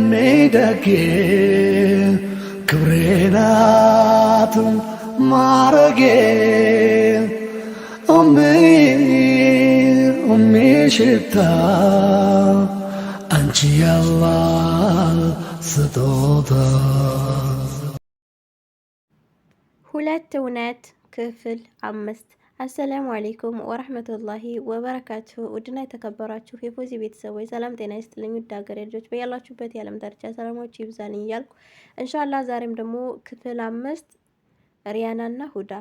ሜደጌ ክብሬናት ማረጌ ሽታ አንቺ ያላህ ስጦታ። ሁለት እውነት ክፍል 5። አሰላሙ አሌይኩም ወረህመቱላሂ ወበረካቱሁ። ውድና የተከበራችሁ የፎዚ ቤተሰቦች ሰላም ጤና ይስጥልኝ። ውድ ሀገሬ ልጆች በያላችሁበት የዓለም ዳርቻ ሰላማችሁ ይብዛልኝ እያልኩ እንሻላ ዛሬም ደግሞ ክፍል 5 ሪያናና ሁዳ።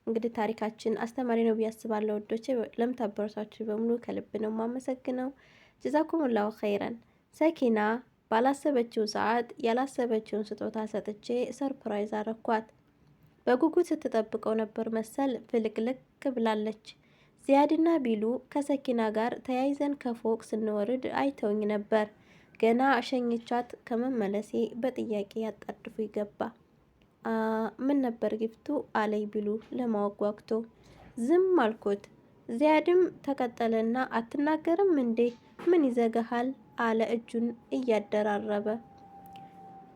እንግዲህ ታሪካችን አስተማሪ ነው ብዬ አስባለሁ። ወዶቼ ለምታበረታችሁ በሙሉ ከልብ ነው የማመሰግነው። ጀዛኩሙላሁ ኸይረን። ሰኪና ባላሰበችው ሰዓት ያላሰበችውን ስጦታ ሰጥቼ ሰርፕራይዝ አረኳት። በጉጉት ስትጠብቀው ነበር መሰል ፍልቅልቅ ብላለች። ዚያድና ቢሉ ከሰኪና ጋር ተያይዘን ከፎቅ ስንወርድ አይተውኝ ነበር። ገና ሸኝቻት ከመመለሴ በጥያቄ ያጣድፉ ይገባ። ምን ነበር ጊፍቱ አለይ ቢሉ ለማወቅ ጓግቶ ዝም አልኩት። ዚያድም ተቀጠለና አትናገርም እንዴ ምን ይዘጋሃል አለ እጁን እያደራረበ።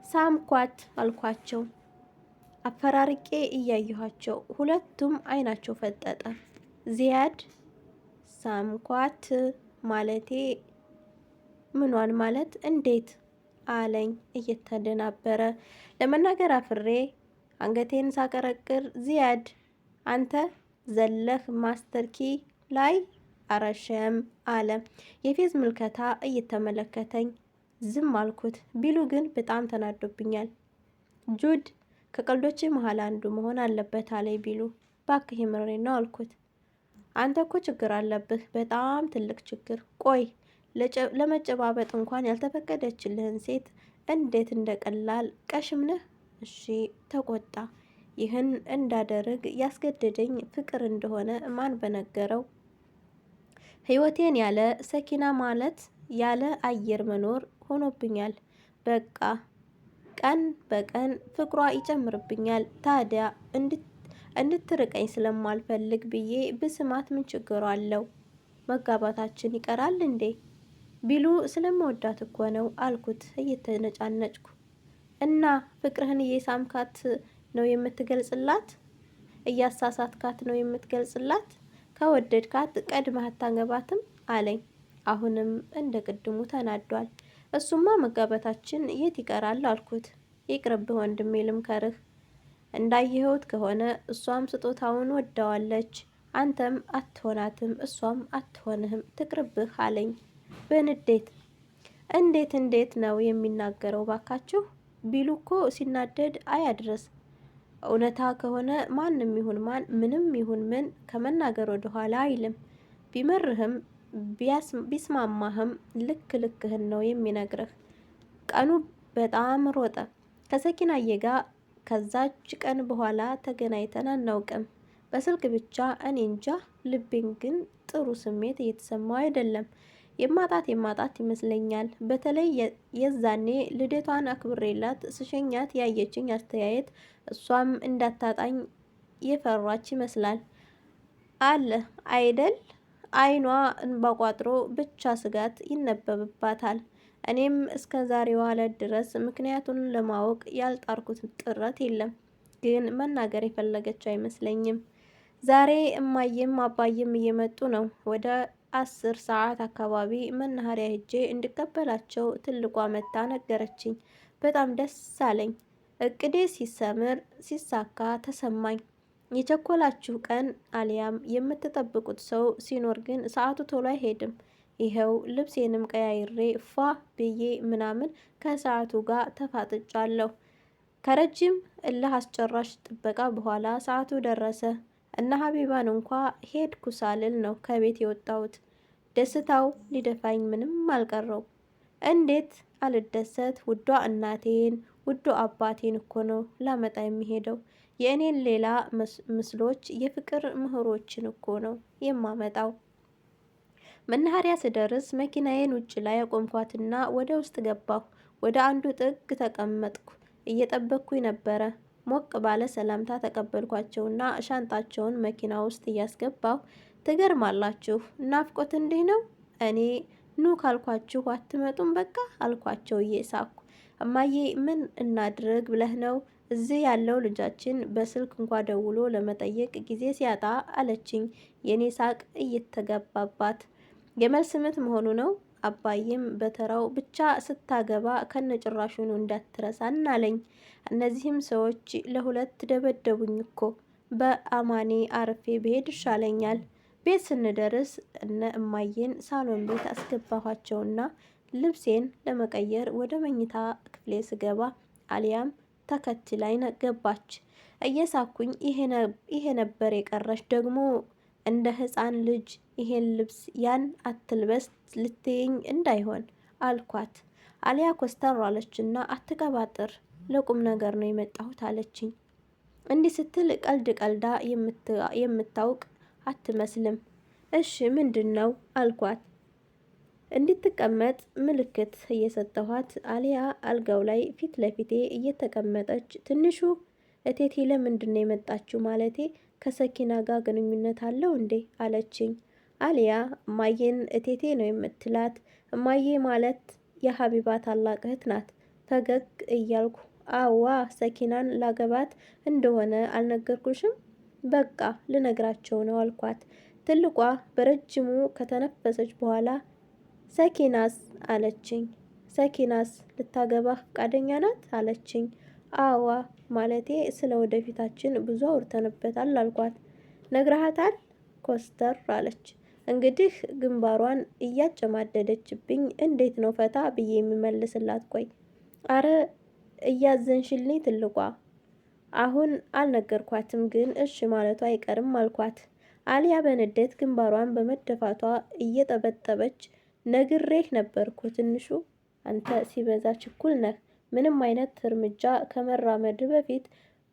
ሳምኳት አልኳቸው አፈራርቄ እያየኋቸው። ሁለቱም አይናቸው ፈጠጠ። ዚያድ ሳምኳት ማለቴ ምኗን ማለት እንዴት አለኝ እየተደናበረ። ለመናገር አፍሬ አንገቴን ሳቀረቅር ዚያድ አንተ ዘለህ ማስተርኪ ላይ አረሸም አለ የፌዝ ምልከታ እየተመለከተኝ። ዝም አልኩት። ቢሉ ግን በጣም ተናዶብኛል። ጁድ ከቀልዶቼ መሀል አንዱ መሆን አለበት አለኝ ቢሉ። ባክህ የምሬን ነው አልኩት። አንተ እኮ ችግር አለብህ፣ በጣም ትልቅ ችግር። ቆይ ለመጨባበጥ እንኳን ያልተፈቀደችልህን ሴት እንዴት እንደቀላል ቀሽም ነህ? እሺ ተቆጣ። ይህን እንዳደርግ ያስገደደኝ ፍቅር እንደሆነ ማን በነገረው? ህይወቴን ያለ ሰኪና ማለት ያለ አየር መኖር ሆኖብኛል። በቃ ቀን በቀን ፍቅሯ ይጨምርብኛል። ታዲያ እንድትርቀኝ ስለማልፈልግ ብዬ ብስማት ምን ችግር አለው? መጋባታችን ይቀራል እንዴ? ቢሉ ስለመወዳት እኮ ነው አልኩት እየተነጫነጭኩ። እና ፍቅርህን እየሳምካት ነው የምትገልጽላት? እያሳሳትካት ነው የምትገልጽላት? ከወደድካት ቀድመህ አታገባትም አለኝ። አሁንም እንደ ቅድሙ ተናዷል። እሱማ መጋባታችን የት ይቀራል አልኩት። ይቅርብህ ወንድሜ ልምከርህ። እንዳየኸውት ከሆነ እሷም ስጦታውን ወደዋለች። አንተም አትሆናትም፣ እሷም አትሆንህም፣ ትቅርብህ አለኝ በንዴት። እንዴት ነው የሚናገረው ባካችሁ? ቢሉ እኮ ሲናደድ አያድረስ። እውነታ ከሆነ ማንም ይሁን ማን ምንም ይሁን ምን ከመናገር ወደ ኋላ አይልም። ቢመርህም ቢስማማህም ልክህን ነው የሚነግርህ። ቀኑ በጣም ሮጠ። ከሰኪናዬ ጋር ከዛች ቀን በኋላ ተገናኝተን አናውቅም። በስልክ ብቻ። እኔ እንጃ ልቤን ግን ጥሩ ስሜት እየተሰማው አይደለም። የማጣት ይመስለኛል። በተለይ የዛኔ ልደቷን አክብሬላት ስሸኛት ያየችኝ አስተያየት እሷም እንዳታጣኝ የፈራች ይመስላል አለ አይደል? አይኗ እንባ ቋጥሮ ብቻ ስጋት ይነበብባታል። እኔም እስከ ዛሬዋ ዕለት ድረስ ምክንያቱን ለማወቅ ያልጣርኩት ጥረት የለም። ግን መናገር የፈለገችው አይመስለኝም። ዛሬ እማዬም አባዬም እየመጡ ነው። ወደ 10 ሰዓት አካባቢ መናኸሪያ ሄጄ እንድቀበላቸው ትልቋ መታ ነገረችኝ። በጣም ደስ አለኝ። እቅዴ ሲሳካ ተሰማኝ። የቸኮላችሁ ቀን አሊያም የምትጠብቁት ሰው ሲኖር ግን ሰዓቱ ቶሎ አይሄድም። ይኸው ልብሴንም ቀያይሬ ፏ ብዬ ምናምን ከሰዓቱ ጋር ተፋጥጫለሁ። ከረጅም እልህ አስጨራሽ ጥበቃ በኋላ ሰዓቱ ደረሰ እና ሀቢባን እንኳ ሄድኩ ሳልል ነው ከቤት የወጣሁት። ደስታው ሊደፋኝ ምንም አልቀረው። እንዴት አልደሰት? ውዷ እናቴን ውዱ አባቴን እኮ ነው ላመጣ የሚሄደው። የእኔን ሌላ ምስሎች የፍቅር ምህሮችን እኮ ነው የማመጣው። መናኸሪያ ስደርስ መኪናዬን ውጭ ላይ አቆምኳትና ወደ ውስጥ ገባሁ። ወደ አንዱ ጥግ ተቀመጥኩ። እየጠበቅኩኝ ነበረ። ሞቅ ባለ ሰላምታ ተቀበልኳቸውና ሻንጣቸውን መኪና ውስጥ እያስገባሁ ትገርማላችሁ፣ ናፍቆት እንዲህ ነው። እኔ ኑ ካልኳችሁ አትመጡም በቃ አልኳቸው እየሳኩ። እማዬ ምን እናድርግ ብለህ ነው? እዚህ ያለው ልጃችን በስልክ እንኳ ደውሎ ለመጠየቅ ጊዜ ሲያጣ አለችኝ። የኔ ሳቅ እየተገባባት የመልስ ምት መሆኑ ነው። አባዬም በተራው ብቻ ስታገባ ከነጭራሹኑ እንዳትረሳን አለኝ። እነዚህም ሰዎች ለሁለት ደበደቡኝ እኮ። በአማኔ አርፌ ብሄድ ይሻለኛል። ቤት ስንደርስ እነ እማዬን ሳሎን ቤት አስገባኋቸውና ልብሴን ለመቀየር ወደ መኝታ ክፍሌ ስገባ አሊያም ተከትላኝ ገባች። እየሳኩኝ ይሄ ነበር የቀረሽ ደግሞ እንደ ሕፃን ልጅ ይሄን ልብስ ያን አትልበስ ልትይኝ እንዳይሆን አልኳት። አሊያ ኮስተር አለችና አትቀባጥር፣ ለቁም ነገር ነው የመጣሁት አለችኝ። እንዲህ ስትል ቀልድ ቀልዳ የምታውቅ አትመስልም። እሺ ምንድን ነው አልኳት። እንድትቀመጥ ምልክት እየሰጠኋት አሊያ አልጋው ላይ ፊት ለፊቴ እየተቀመጠች ትንሹ እቴቴ ለምንድን ነው የመጣችው? ማለቴ ከሰኪና ጋር ግንኙነት አለው እንዴ አለችኝ። አሊያ እማዬን እቴቴ ነው የምትላት። እማዬ ማለት የሀቢባ ታላቅ እህት ናት። ፈገግ እያልኩ አዋ ሰኪናን ላገባት እንደሆነ አልነገርኩሽም? በቃ ልነግራቸው ነው አልኳት። ትልቋ በረጅሙ ከተነፈሰች በኋላ ሰኪናስ አለችኝ። ሰኪናስ ልታገባህ ፈቃደኛ ናት አለችኝ። አዋ ማለቴ ስለ ወደፊታችን ብዙ አውርተንበታል አልኳት። ነግረሃታል? ኮስተር አለች። እንግዲህ ግንባሯን እያጨማደደችብኝ እንዴት ነው ፈታ ብዬ የሚመልስላት? ቆይ አረ እያዘንሽልኝ ትልቋ። አሁን አልነገርኳትም ግን እሺ ማለቷ አይቀርም አልኳት። አሊያ በንዴት ግንባሯን በመደፋቷ እየጠበጠበች ነግሬህ ነበርኩ ትንሹ፣ አንተ ሲበዛ ችኩል ነህ። ምንም አይነት እርምጃ ከመራመድ በፊት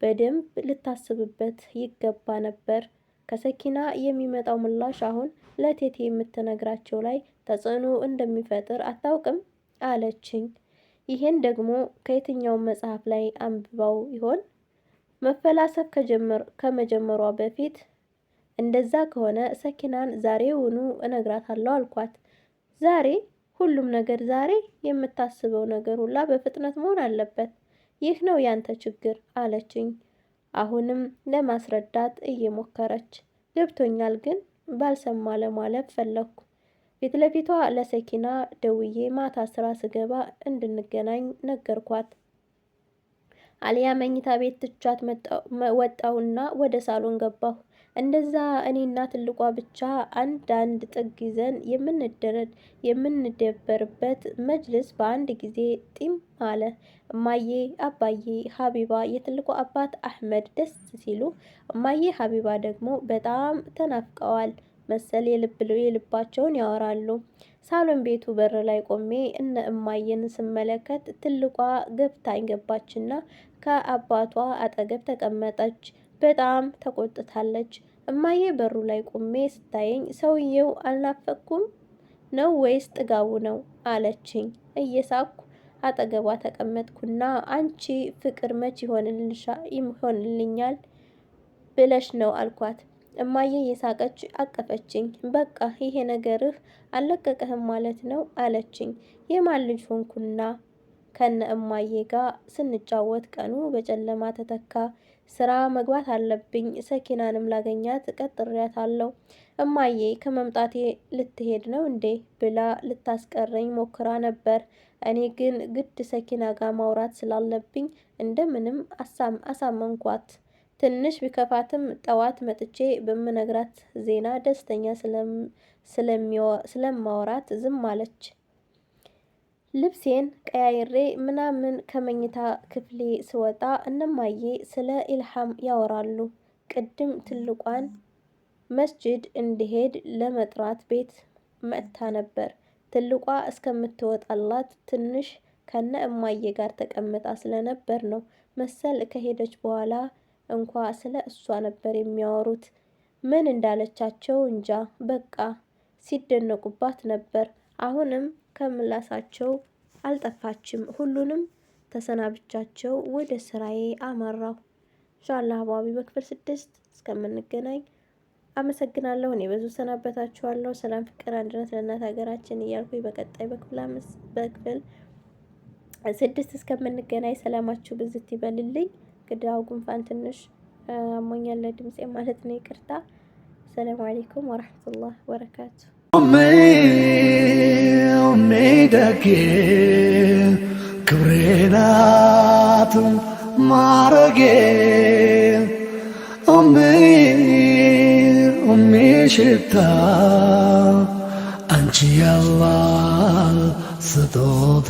በደንብ ልታስብበት ይገባ ነበር። ከሰኪና የሚመጣው ምላሽ አሁን ለቴቴ የምትነግራቸው ላይ ተጽዕኖ እንደሚፈጥር አታውቅም አለችኝ። ይሄን ደግሞ ከየትኛው መጽሐፍ ላይ አንብባው ይሆን? መፈላሰፍ ከመጀመሯ በፊት እንደዛ ከሆነ ሰኪናን ዛሬውኑ እነግራታለሁ አልኳት። ዛሬ? ሁሉም ነገር ዛሬ? የምታስበው ነገር ሁላ በፍጥነት መሆን አለበት። ይህ ነው ያንተ ችግር አለችኝ። አሁንም ለማስረዳት እየሞከረች ገብቶኛል፣ ግን ባልሰማ ለማለፍ ፈለግኩ። ፊት ለፊቷ ለሰኪና ደውዬ ማታ ስራ ስገባ እንድንገናኝ ነገርኳት። አሊያ መኝታ ቤት ትቻት ወጣውና ወደ ሳሎን ገባሁ። እንደዛ እኔና ትልቋ ብቻ አንድ ጥግ ይዘን የምንደበርበት መጅልስ በአንድ ጊዜ ጢም አለ። እማዬ፣ አባዬ፣ ሀቢባ፣ የትልቋ አባት አህመድ ደስ ሲሉ፣ እማዬ ሀቢባ ደግሞ በጣም ተናፍቀዋል መሰል የልባቸውን ያወራሉ። ሳሎን ቤቱ በር ላይ ቆሜ እነ እማዬን ስመለከት ትልቋ ገብታኝ ገባችና ከአባቷ አጠገብ ተቀመጠች። በጣም ተቆጥታለች። እማዬ በሩ ላይ ቆሜ ስታየኝ ሰውየው አልናፈኩም ነው ወይስ ጥጋቡ ነው አለችኝ። እየሳኩ አጠገቧ ተቀመጥኩና አንቺ ፍቅር መች ይሆንልኛል ብለሽ ነው አልኳት። እማዬ የሳቀች አቀፈችኝ። በቃ ይሄ ነገርህ አልለቀቀህም ማለት ነው አለችኝ። የማን ልጅ ሆንኩና? ከነ እማዬ ጋር ስንጫወት ቀኑ በጨለማ ተተካ። ስራ መግባት አለብኝ። ሰኪናንም ላገኛት ቀጥሬያታለሁ። እማዬ ከመምጣቴ ልትሄድ ነው እንዴ ብላ ልታስቀረኝ ሞክራ ነበር። እኔ ግን ግድ ሰኪና ጋር ማውራት ስላለብኝ እንደምንም አሳመንኳት። ትንሽ ቢከፋትም ጠዋት መጥቼ በምነግራት ዜና ደስተኛ ስለማወራት ዝም አለች። ልብሴን ቀያይሬ ምናምን ከመኝታ ክፍሌ ስወጣ እነማዬ ስለ ኢልሃም ያወራሉ። ቅድም ትልቋን መስጂድ እንዲሄድ ለመጥራት ቤት መጥታ ነበር። ትልቋ እስከምትወጣላት ትንሽ ከነ እማዬ ጋር ተቀምጣ ስለነበር ነው መሰል ከሄደች በኋላ እንኳ ስለ እሷ ነበር የሚያወሩት። ምን እንዳለቻቸው እንጃ፣ በቃ ሲደነቁባት ነበር። አሁንም ከምላሳቸው አልጠፋችም። ሁሉንም ተሰናብቻቸው ወደ ስራዬ አመራሁ። ኢንሻአላህ አባቢ በክፍል 6 እስከምንገናኝ አመሰግናለሁ። እኔ ብዙ ሰናበታችኋለሁ። ሰላም፣ ፍቅር፣ አንድነት ለእናት ሀገራችን እያልኩኝ በቀጣይ በክፍል 6 እስከምንገናኝ ሰላማችሁ ብዝት ይበልልኝ። ግዳው ጉንፋን ትንሽ አሞኛል ድምጼ ማለት ነው፣ ይቅርታ። ሰላም አለይኩም ወራህመቱላህ ወበረካቱ። ደጌ ክብሬናት ማረጌ ሽታ አንቺ ያላ ስጦታ